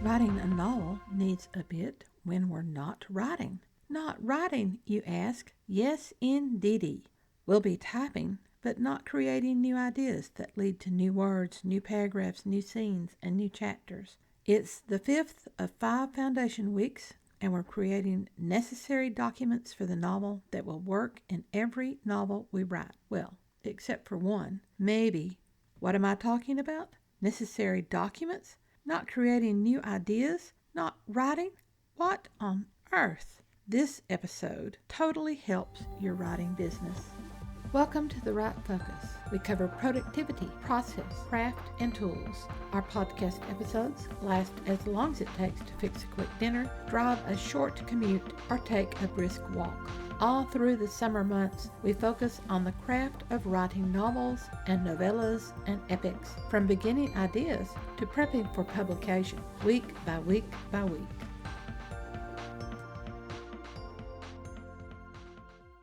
Writing a novel needs a bit when we're not writing. Not writing, you ask? Yes, indeedy. We'll be typing, but not creating new ideas that lead to new words, new paragraphs, new scenes, and new chapters. It's the fifth of 5 foundation weeks, and we're creating necessary documents for the novel that will work in every novel we write. Well, except for one. Maybe. What am I talking about? Necessary documents? Not creating new ideas? Not writing? What on earth? This episode totally helps your writing business. Welcome to The Right Focus. We cover productivity, process, craft, and tools. Our podcast episodes last as long as it takes to fix a quick dinner, drive a short commute, or take a brisk walk. All through the summer months, we focus on the craft of writing novels and novellas and epics, from beginning ideas to prepping for publication, week by week by week.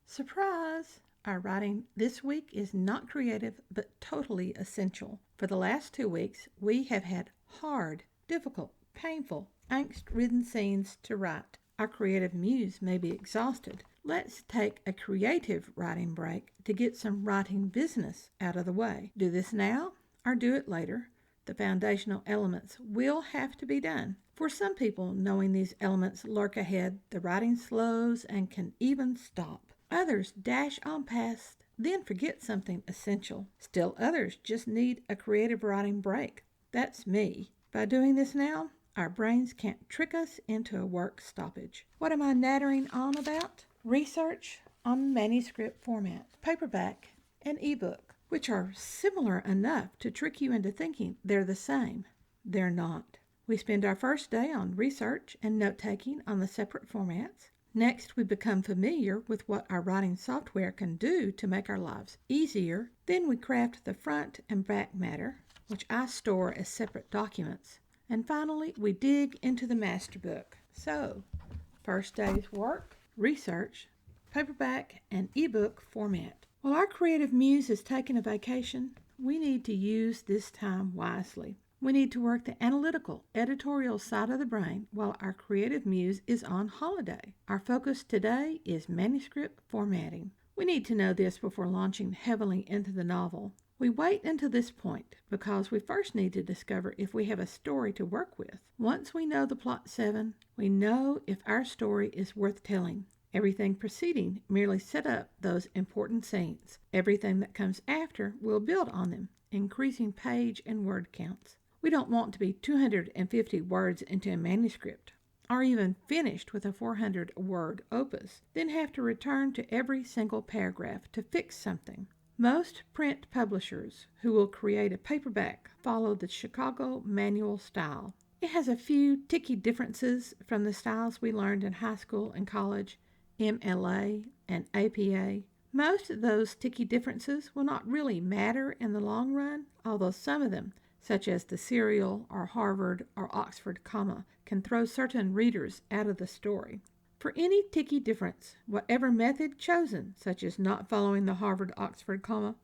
Surprise! Our writing this week is not creative, but totally essential. For the last 2 weeks, we have had hard, difficult, painful, angst-ridden scenes to write. Our creative muse may be exhausted. Let's take a creative writing break to get some writing business out of the way. Do this now or do it later. The foundational elements will have to be done. For some people, knowing these elements lurk ahead, the writing slows and can even stop. Others dash on past, then forget something essential. Still others just need a creative writing break. That's me. By doing this now, our brains can't trick us into a work stoppage. What am I nattering on about? Research on manuscript format, paperback, and ebook, which are similar enough to trick you into thinking they're the same. They're not. We spend our first day on research and note-taking on the separate formats. Next, we become familiar with what our writing software can do to make our lives easier. Then we craft the front and back matter, which I store as separate documents. And finally, we dig into the Masterbook. So, first day's work, research, paperback, and ebook format. While our creative muse is taking a vacation, we need to use this time wisely. We need to work the analytical, editorial side of the brain while our creative muse is on holiday. Our focus today is manuscript formatting. We need to know this before launching heavily into the novel. We wait until this point because we first need to discover if we have a story to work with. Once we know the plot 7, we know if our story is worth telling. Everything preceding merely set up those important scenes. Everything that comes after will build on them, increasing page and word counts. We don't want to be 250 words into a manuscript, or even finished with a 400-word opus, then have to return to every single paragraph to fix something. Most print publishers who will create a paperback follow the Chicago manual style. It has a few ticky differences from the styles we learned in high school and college, MLA and APA. Most of those ticky differences will not really matter in the long run, although some of them, such as the serial or Harvard or Oxford comma, can throw certain readers out of the story. For any ticky difference, whatever method chosen, such as not following the Harvard-Oxford comma,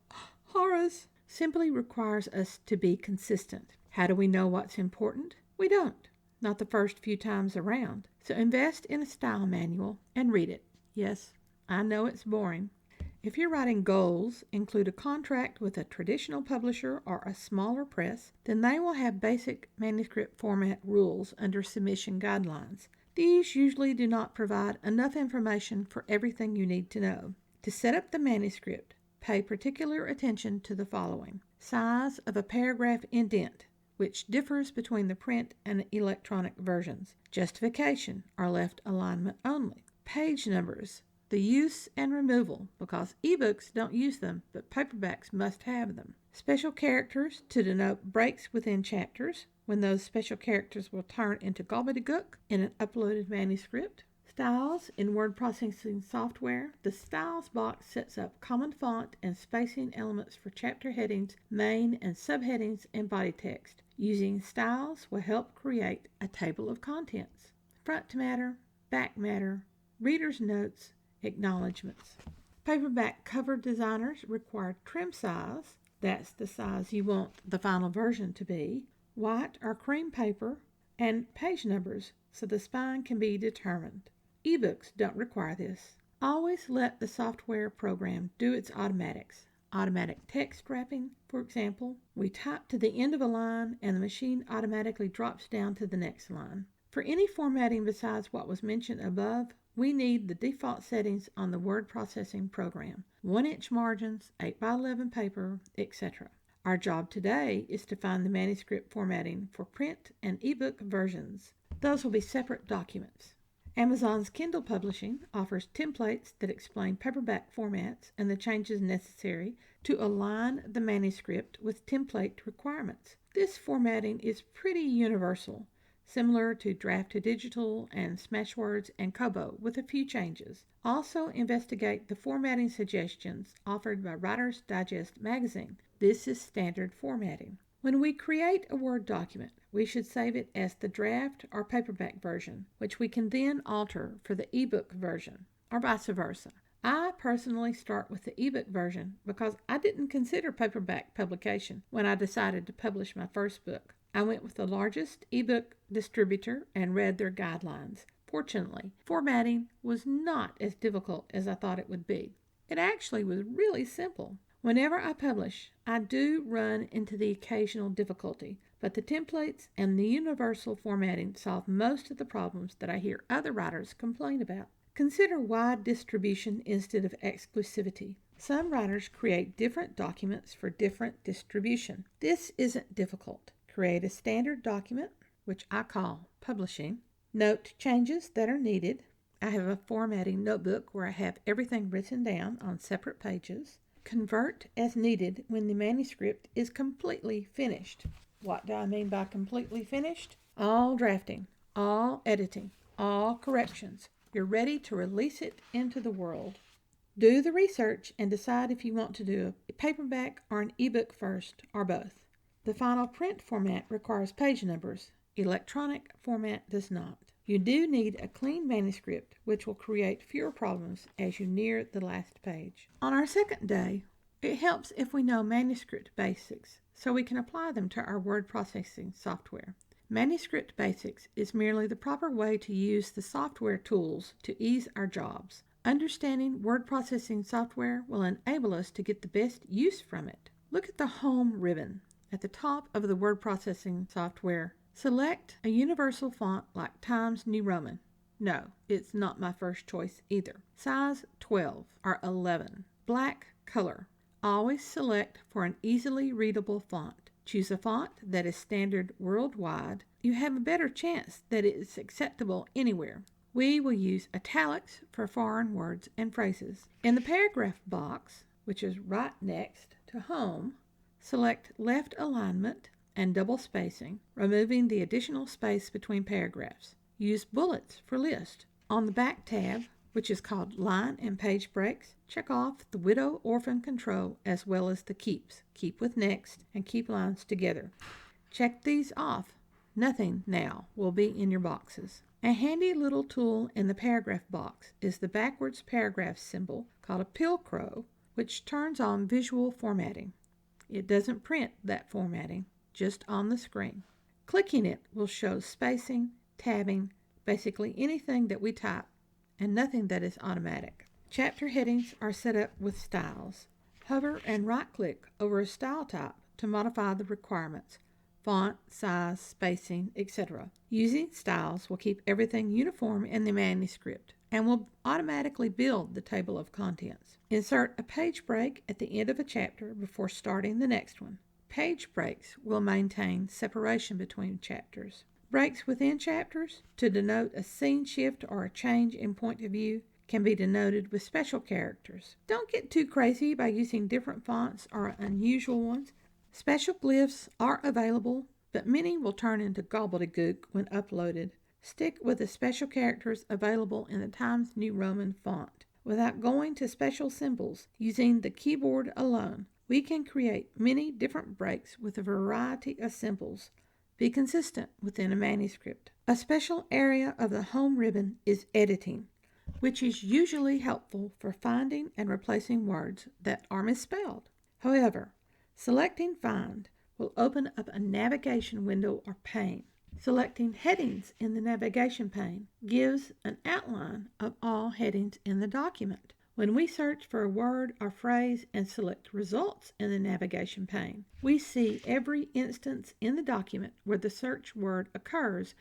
Horace, simply requires us to be consistent. How do we know what's important? We don't, not the first few times around. So invest in a style manual and read it. Yes, I know it's boring. If your writing goals include a contract with a traditional publisher or a smaller press, then they will have basic manuscript format rules under submission guidelines. These usually do not provide enough information for everything you need to know. To set up the manuscript, pay particular attention to the following. Size of a paragraph indent, which differs between the print and electronic versions. Justification or left alignment only. Page numbers, the use and removal, because ebooks don't use them, but paperbacks must have them. Special characters to denote breaks within chapters, when those special characters will turn into gobbledygook in an uploaded manuscript. Styles in word processing software. The Styles box sets up common font and spacing elements for chapter headings, main and subheadings, and body text. Using styles will help create a table of contents. Front matter, back matter, reader's notes, acknowledgments. Paperback cover designers require trim size, that's the size you want the final version to be, white or cream paper, and page numbers so the spine can be determined. Ebooks don't require this. Always let the software program do its automatics. Automatic text wrapping, for example. We type to the end of a line and the machine automatically drops down to the next line. For any formatting besides what was mentioned above, we need the default settings on the word processing program. 1-inch margins, 8x11 paper, etc. Our job today is to find the manuscript formatting for print and ebook versions. Those will be separate documents. Amazon's Kindle Publishing offers templates that explain paperback formats and the changes necessary to align the manuscript with template requirements. This formatting is pretty universal, similar to Draft to Digital and Smashwords and Kobo, with a few changes. Also investigate the formatting suggestions offered by Writer's Digest magazine. This is standard formatting. When we create a Word document, we should save it as the draft or paperback version, which we can then alter for the ebook version, or vice versa. I personally start with the ebook version because I didn't consider paperback publication when I decided to publish my first book. I went with the largest ebook distributor and read their guidelines. Fortunately, formatting was not as difficult as I thought it would be. It actually was really simple. Whenever I publish, I do run into the occasional difficulty, but the templates and the universal formatting solve most of the problems that I hear other writers complain about. Consider wide distribution instead of exclusivity. Some writers create different documents for different distribution. This isn't difficult. Create a standard document, which I call publishing. Note changes that are needed. I have a formatting notebook where I have everything written down on separate pages. Convert as needed when the manuscript is completely finished. What do I mean by completely finished? All drafting, all editing, all corrections. You're ready to release it into the world. Do the research and decide if you want to do a paperback or an ebook first, or both. The final print format requires page numbers. Electronic format does not. You do need a clean manuscript, which will create fewer problems as you near the last page. On our second day, it helps if we know manuscript basics, so we can apply them to our word processing software. Manuscript basics is merely the proper way to use the software tools to ease our jobs. Understanding word processing software will enable us to get the best use from it. Look at the Home ribbon at the top of the word processing software. Select a universal font like Times New Roman. No, it's not my first choice either. Size 12 or 11. Black color. Always select for an easily readable font. Choose a font that is standard worldwide. You have a better chance that it is acceptable anywhere. We will use italics for foreign words and phrases. In the paragraph box, which is right next to Home, select left alignment and double spacing, removing the additional space between paragraphs. Use bullets for list. On the back tab, which is called Line and Page Breaks, check off the Widow Orphan Control as well as the Keeps. Keep with Next and keep lines together. Check these off. Nothing now will be in your boxes. A handy little tool in the paragraph box is the backwards paragraph symbol called a pilcrow, which turns on visual formatting. It doesn't print that formatting, just on the screen. Clicking it will show spacing, tabbing, basically anything that we type, and nothing that is automatic. Chapter headings are set up with styles. Hover and right-click over a style type to modify the requirements, font, size, spacing, etc. Using styles will keep everything uniform in the manuscript and will automatically build the table of contents. Insert a page break at the end of a chapter before starting the next one. Page breaks will maintain separation between chapters. Breaks within chapters to denote a scene shift or a change in point of view can be denoted with special characters. Don't get too crazy by using different fonts or unusual ones. Special glyphs are available, but many will turn into gobbledygook when uploaded. Stick with the special characters available in the Times New Roman font. Without going to special symbols, using the keyboard alone, we can create many different breaks with a variety of symbols. Be consistent within a manuscript. A special area of the Home ribbon is editing, which is usually helpful for finding and replacing words that are misspelled. However, selecting Find will open up a navigation window or pane. Selecting headings in the navigation pane gives an outline of all headings in the document. When we search for a word or phrase and select results in the navigation pane, we see every instance in the document where the search word occurs,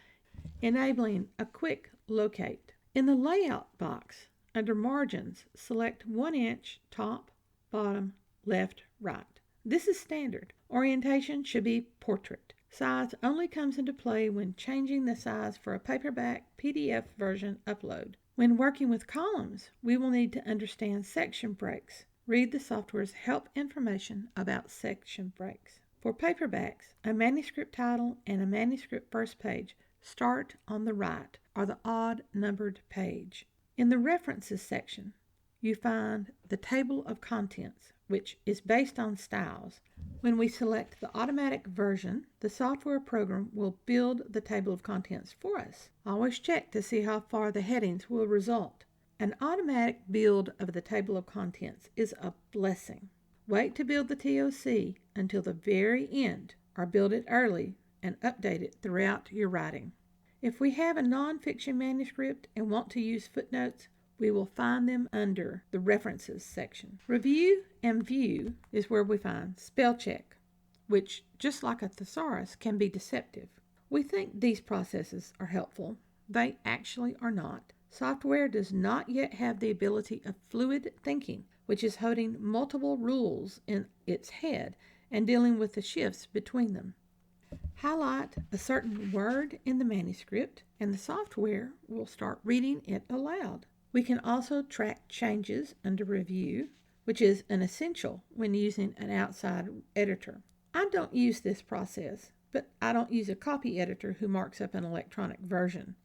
enabling a quick locate. In the layout box, under margins, select 1 inch top, bottom, left, right. This is standard. Orientation should be portrait. Size only comes into play when changing the size for a paperback PDF version upload. When working with columns, we will need to understand section breaks. Read the software's help information about section breaks. For paperbacks, a manuscript title and a manuscript first page start on the right or the odd numbered page. In the references section, you find the table of contents, which is based on styles. When we select the automatic version, the software program will build the table of contents for us. Always check to see how far the headings will result. An automatic build of the table of contents is a blessing. Wait to build the TOC until the very end, or build it early and update it throughout your writing. If we have a nonfiction manuscript and want to use footnotes, we will find them under the References section. Review and View is where we find spell check, which, just like a thesaurus, can be deceptive. We think these processes are helpful. They actually are not. Software does not yet have the ability of fluid thinking, which is holding multiple rules in its head and dealing with the shifts between them. Highlight a certain word in the manuscript, and the software will start reading it aloud. We can also track changes under Review, which is an essential when using an outside editor. I don't use this process, but I don't use a copy editor who marks up an electronic version.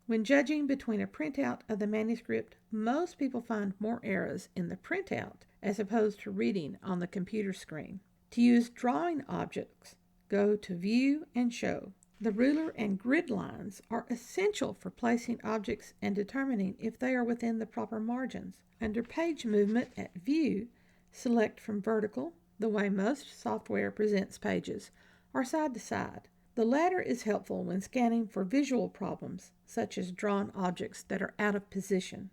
When judging between a printout of the manuscript, most people find more errors in the printout as opposed to reading on the computer screen. To use drawing objects, go to View and Show. The ruler and grid lines are essential for placing objects and determining if they are within the proper margins. Under Page Movement at View, select from vertical, the way most software presents pages, or side to side. The latter is helpful when scanning for visual problems, such as drawn objects that are out of position.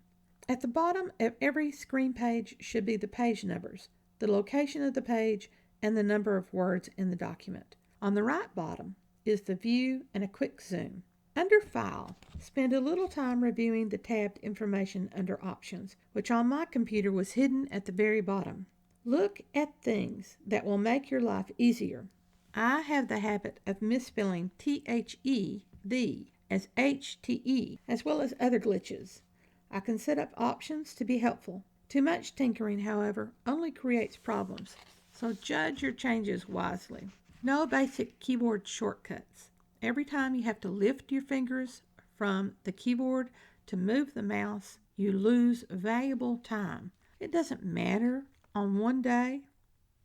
At the bottom of every screen page should be the page numbers, the location of the page, and the number of words in the document. On the right bottom is the view and a quick zoom. Under File, spend a little time reviewing the tabbed information under Options, which on my computer was hidden at the very bottom. Look at things that will make your life easier. I have the habit of misspelling THED as HTE, as well as other glitches. I can set up options to be helpful. Too much tinkering, however, only creates problems, so judge your changes wisely. No basic keyboard shortcuts. Every time you have to lift your fingers from the keyboard to move the mouse, you lose valuable time. It doesn't matter on one day.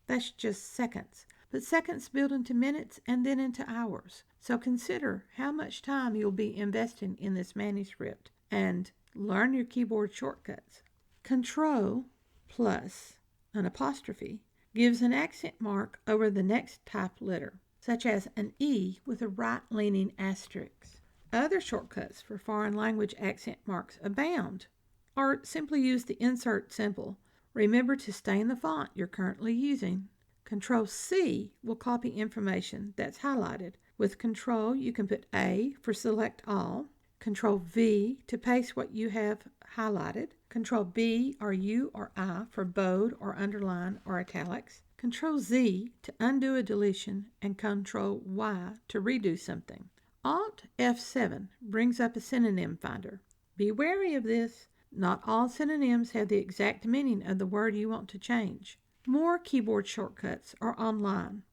That's just seconds. But seconds build into minutes and then into hours. So consider how much time you'll be investing in this manuscript and learn your keyboard shortcuts. Control plus an apostrophe gives an accent mark over the next typed letter, such as an E with a right-leaning asterisk. Other shortcuts for foreign language accent marks abound, or simply use the insert symbol. Remember to stay in the font you're currently using. Control-C will copy information that's highlighted. With Control, you can put A for Select All, Control-V to paste what you have highlighted, Control-B or U or I for bold or underline or italics, Control-Z to undo a deletion, and Control-Y to redo something. Alt-F7 brings up a synonym finder. Be wary of this. Not all synonyms have the exact meaning of the word you want to change. More keyboard shortcuts are online.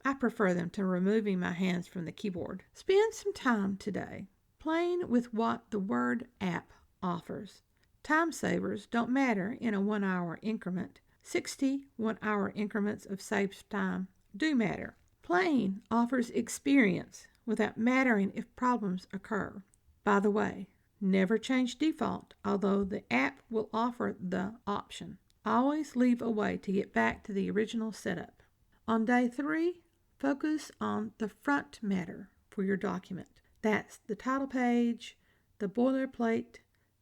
I prefer them to removing my hands from the keyboard. Spend some time today playing with what the Word app offers. Time savers don't matter in a 1 hour increment. 60 1-hour increments of saved time do matter. Playing offers experience without mattering if problems occur. By the way, never change default, although the app will offer the option. Always leave a way to get back to the original setup. On day 3, focus on the front matter for your document. That's the title page, the boilerplate,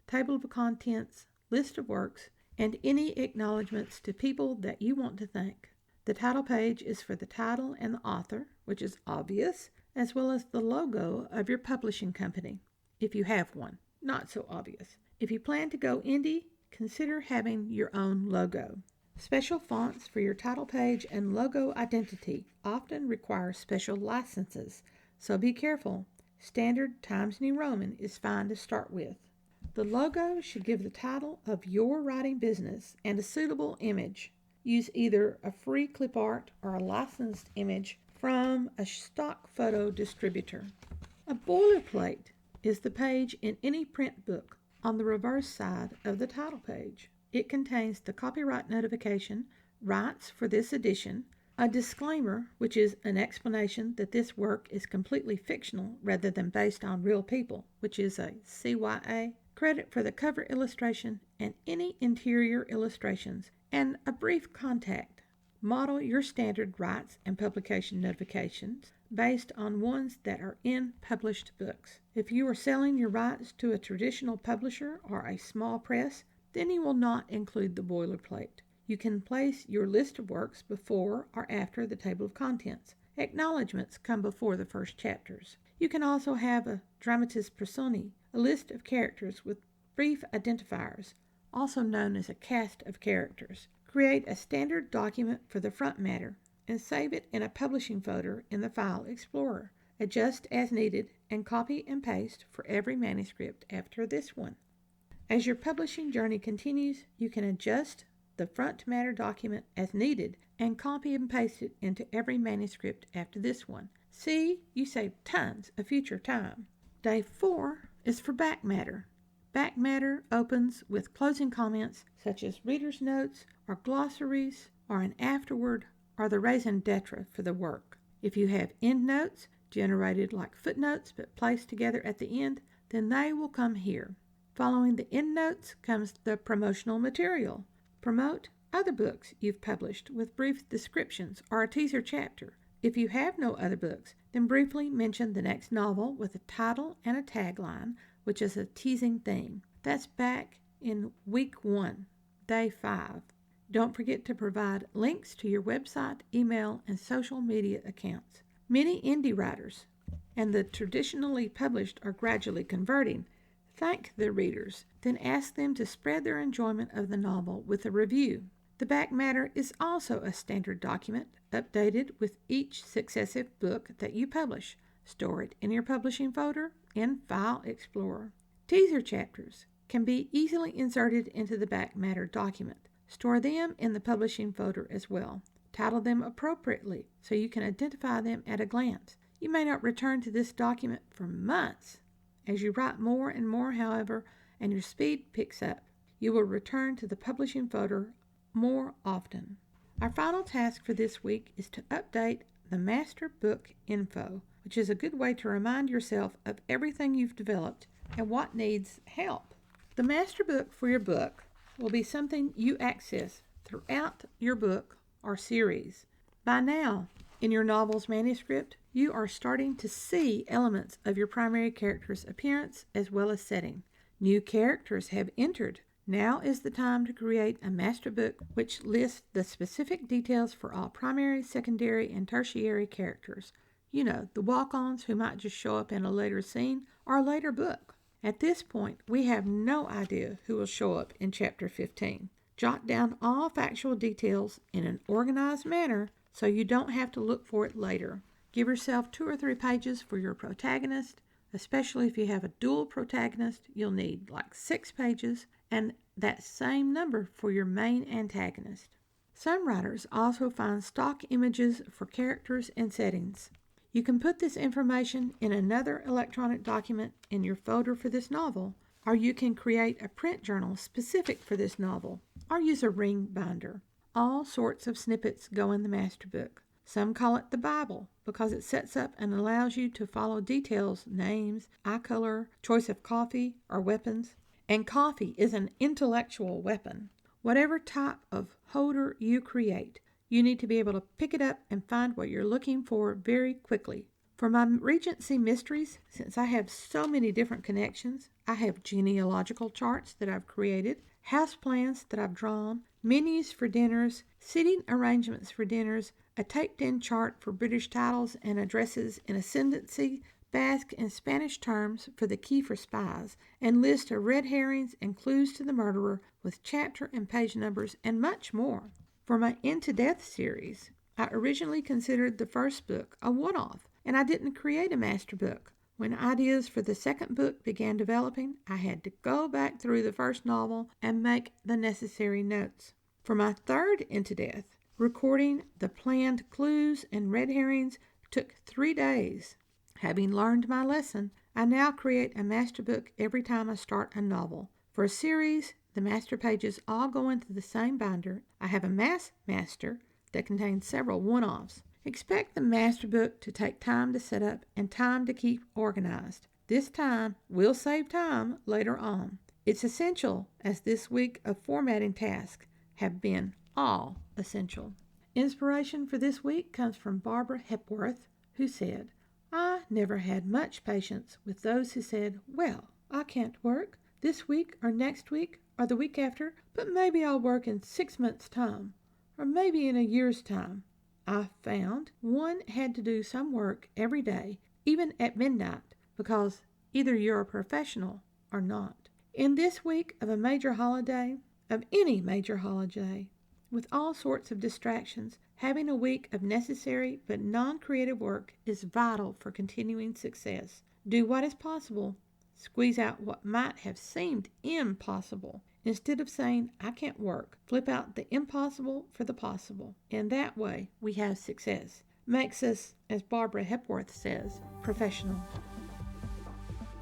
table of contents, list of works, and any acknowledgments to people that you want to thank. The title page is for the title and the author, which is obvious, as well as the logo of your publishing company, if you have one. Not so obvious. If you plan to go indie, consider having your own logo. Special fonts for your title page and logo identity often require special licenses, so be careful. Standard Times New Roman is fine to start with. The logo should give the title of your writing business and a suitable image. Use either a free clip art or a licensed image from a stock photo distributor. A boilerplate is the page in any print book on the reverse side of the title page. It contains the copyright notification, rights for this edition, a disclaimer, which is an explanation that this work is completely fictional rather than based on real people, which is a CYA, credit for the cover illustration and any interior illustrations, and a brief contact. Model your standard rights and publication notifications based on ones that are in published books. If you are selling your rights to a traditional publisher or a small press, then you will not include the boilerplate. You can place your list of works before or after the table of contents. Acknowledgments come before the first chapters. You can also have a dramatis personae, a list of characters with brief identifiers, also known as a cast of characters. Create a standard document for the front matter and save it in a publishing folder in the File Explorer. Adjust as needed and copy and paste for every manuscript after this one. As your publishing journey continues, you can adjust the front matter document as needed and copy and paste it into every manuscript after this one. See, you save tons of future time. Day 4 is for back matter. Back matter opens with closing comments such as reader's notes or glossaries or an afterword or the raison d'etre for the work. If you have endnotes generated like footnotes but placed together at the end, then they will come here. Following the endnotes comes the promotional material. Promote other books you've published with brief descriptions or a teaser chapter. If you have no other books, then briefly mention the next novel with a title and a tagline, which is a teasing theme. That's back in week 1, day 5. Don't forget to provide links to your website, email, and social media accounts. Many indie writers and the traditionally published are gradually converting. Thank the readers, then ask them to spread their enjoyment of the novel with a review. The back matter is also a standard document, updated with each successive book that you publish. Store it in your publishing folder in File Explorer. Teaser chapters can be easily inserted into the back matter document. Store them in the publishing folder as well. Title them appropriately so you can identify them at a glance. You may not return to this document for months. As you write more and more, however, and your speed picks up, you will return to the publishing folder more often. Our final task for this week is to update the Masterbook info, which is a good way to remind yourself of everything you've developed and what needs help. The Masterbook for your book will be something you access throughout your book or series. By now, in your novel's manuscript, you are starting to see elements of your primary character's appearance as well as setting. New characters have entered. Now is the time to create a Masterbook which lists the specific details for all primary, secondary, and tertiary characters. You know, the walk-ons who might just show up in a later scene or a later book. At this point, we have no idea who will show up in Chapter 15. Jot down all factual details in an organized manner so you don't have to look for it later. Give yourself 2 or 3 pages for your protagonist, especially if you have a dual protagonist. You'll need like 6 pages, and that same number for your main antagonist. Some writers also find stock images for characters and settings. You can put this information in another electronic document in your folder for this novel, or you can create a print journal specific for this novel, or use a ring binder. All sorts of snippets go in the Masterbook. Some call it the Bible because it sets up and allows you to follow details, names, eye color, choice of coffee, or weapons. And coffee is an intellectual weapon. Whatever type of holder you create, you need to be able to pick it up and find what you're looking for very quickly. For my Regency mysteries, since I have so many different connections, I have genealogical charts that I've created, house plans that I've drawn, menus for dinners, seating arrangements for dinners, a taped-in chart for British titles and addresses in ascendancy, Basque and Spanish terms for the key for spies, and list of red herrings and clues to the murderer with chapter and page numbers, and much more. For my Into Death series, I originally considered the first book a one-off, and I didn't create a Masterbook. When ideas for the second book began developing, I had to go back through the first novel and make the necessary notes. For my third Into Death, recording the planned clues and red herrings took 3 days. Having learned my lesson, I now create a Masterbook every time I start a novel. For a series, the master pages all go into the same binder. I have a master that contains several one-offs. Expect the Masterbook to take time to set up and time to keep organized. This time will save time later on. It's essential, as this week of formatting tasks have been all essential. Inspiration for this week comes from Barbara Hepworth, who said, "I never had much patience with those who said, 'Well, I can't work this week or next week or the week after, but maybe I'll work in 6 months' time, or maybe in a year's time.' I found one had to do some work every day, even at midnight, because either you're a professional or not." In this week of a major holiday, of any major holiday, with all sorts of distractions, having a week of necessary but non-creative work is vital for continuing success. Do what is possible. Squeeze out what might have seemed impossible. Instead of saying, "I can't work," flip out the impossible for the possible. In that way, we have success. Makes us, as Barbara Hepworth says, professional.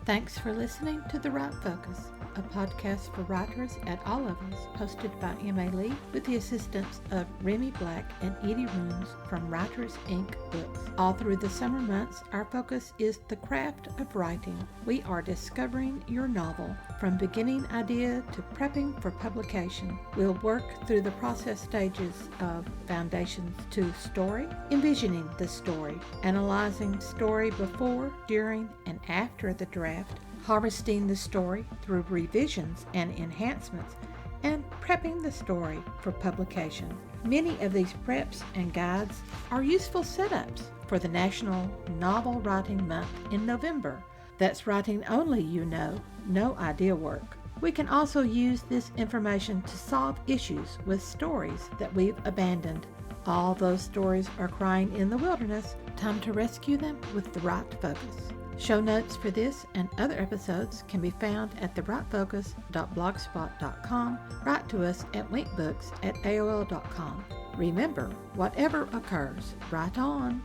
Thanks for listening to The Right Focus, a podcast for writers at all levels, hosted by M.A. Lee with the assistance of Remy Black and Edie Rooms from Writers Inc. Books. All through the summer months, our focus is the craft of writing. We are discovering your novel from beginning idea to prepping for publication. We'll work through the process stages of foundations to story, envisioning the story, analyzing story before, during, and after the draft, harvesting the story through revisions and enhancements, and prepping the story for publication. Many of these preps and guides are useful setups for the National Novel Writing Month in November. That's writing only, no idea work. We can also use this information to solve issues with stories that we've abandoned. All those stories are crying in the wilderness. Time to rescue them with the right focus. Show notes for this and other episodes can be found at therightfocus.blogspot.com. Write to us at winkbooks@aol.com. Remember, whatever occurs, write on.